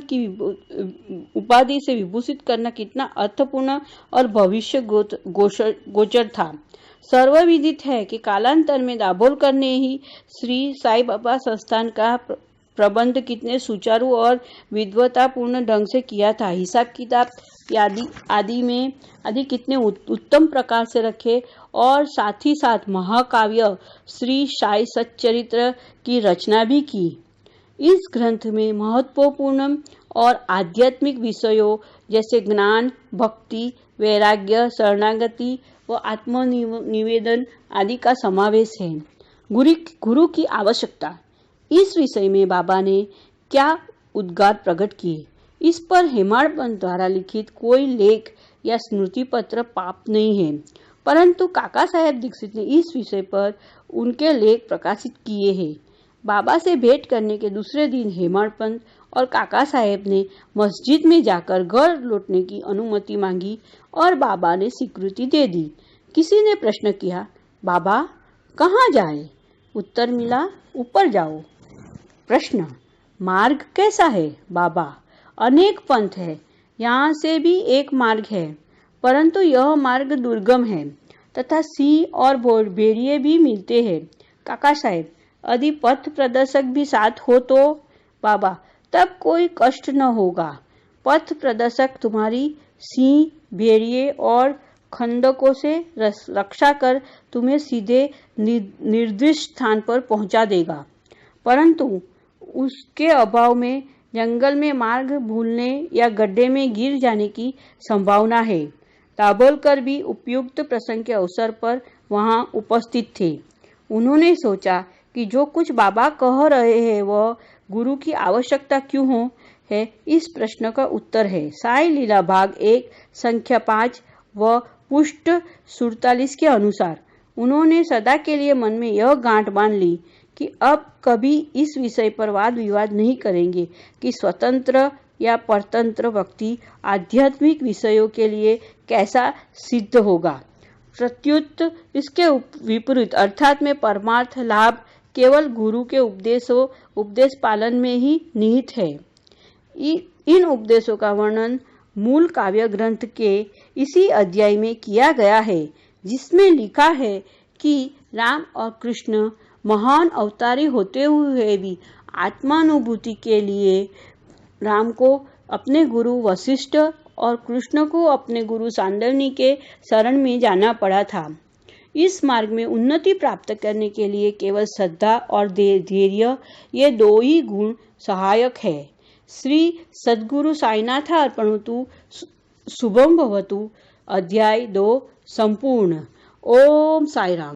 की उपाधि से विभूषित करना कितना अर्थपूर्ण और भविष्य गोचर था। सर्वविदित है कि कालांतर में दाभोलकर ने ही श्री साई बाबा संस्थान का प्रबंध कितने सुचारू और विद्वतापूर्ण ढंग से किया था। हिसाब किताब आदि कितने उत्तम प्रकार से रखे और साथ ही साथ महाकाव्य श्री साई सच्चरित्र की रचना भी की। इस ग्रंथ में महत्वपूर्ण और आध्यात्मिक विषयों जैसे ज्ञान, भक्ति, वैराग्य, शरणागति व आत्मनिवेदन आदि का समावेश है। गुरु की आवश्यकता, इस विषय में बाबा ने क्या उद्गार प्रकट किए, इस पर हेमाडपंत द्वारा लिखित कोई लेख या स्मृति पत्र पाप नहीं है, परंतु काका साहेब दीक्षित ने इस विषय पर उनके लेख प्रकाशित किए हैं। बाबा से भेंट करने के दूसरे दिन हेमाडपंत और काका साहेब ने मस्जिद में जाकर घर लौटने की अनुमति मांगी और बाबा ने स्वीकृति दे दी। किसी ने प्रश्न किया, बाबा कहाँ जाए? उत्तर मिला, ऊपर जाओ। प्रश्न, मार्ग कैसा है? बाबा, अनेक पंथ है, यहाँ से भी एक मार्ग है, परंतु यह मार्ग दुर्गम है तथा सिंह और भेड़िए भी मिलते हैं। काका साहेब, यदि पथ प्रदर्शक भी साथ हो तो? बाबा, तब कोई कष्ट न होगा। पथ प्रदर्शक तुम्हारी सिंह, भेड़िए और खंडकों से रक्षा कर तुम्हें सीधे निर्दिष्ट स्थान पर पहुंचा देगा, परंतु उसके अभाव में जंगल में मार्ग भूलने या गड्ढे में गिर जाने की संभावना है। दाभोलकर भी उपयुक्त प्रसंग के अवसर पर वहां उपस्थित थे। उन्होंने सोचा कि जो कुछ बाबा कह रहे हैं वह गुरु की आवश्यकता क्यों हो है। इस प्रश्न का उत्तर है साई लीला भाग 1 संख्या 5 व पृष्ठ 47 के अनुसार। उन्होंने सदा के लिए मन में यह गांठ बांध ली कि अब कभी इस विषय पर वाद विवाद नहीं करेंगे कि स्वतंत्र या परतंत्र व्यक्ति आध्यात्मिक विषयों के लिए कैसा सिद्ध होगा। प्रत्युत इसके विपरीत अर्थात में परमार्थ लाभ केवल गुरु के उपदेश पालन में ही निहित है। इन उपदेशों का वर्णन मूल काव्य ग्रंथ के इसी अध्याय में किया गया है, जिसमें लिखा है कि राम और कृष्ण महान अवतारी होते हुए भी आत्मानुभूति के लिए राम को अपने गुरु वशिष्ठ और कृष्ण को अपने गुरु सांदीपनि के शरण में जाना पड़ा था। इस मार्ग में उन्नति प्राप्त करने के लिए केवल श्रद्धा और धैर्य ये दो ही गुण सहायक है। श्री सद्गुरु साईनाथ अर्पणमस्तु। शुभम भवतु। अध्याय 2 संपूर्ण। ओम साई राम।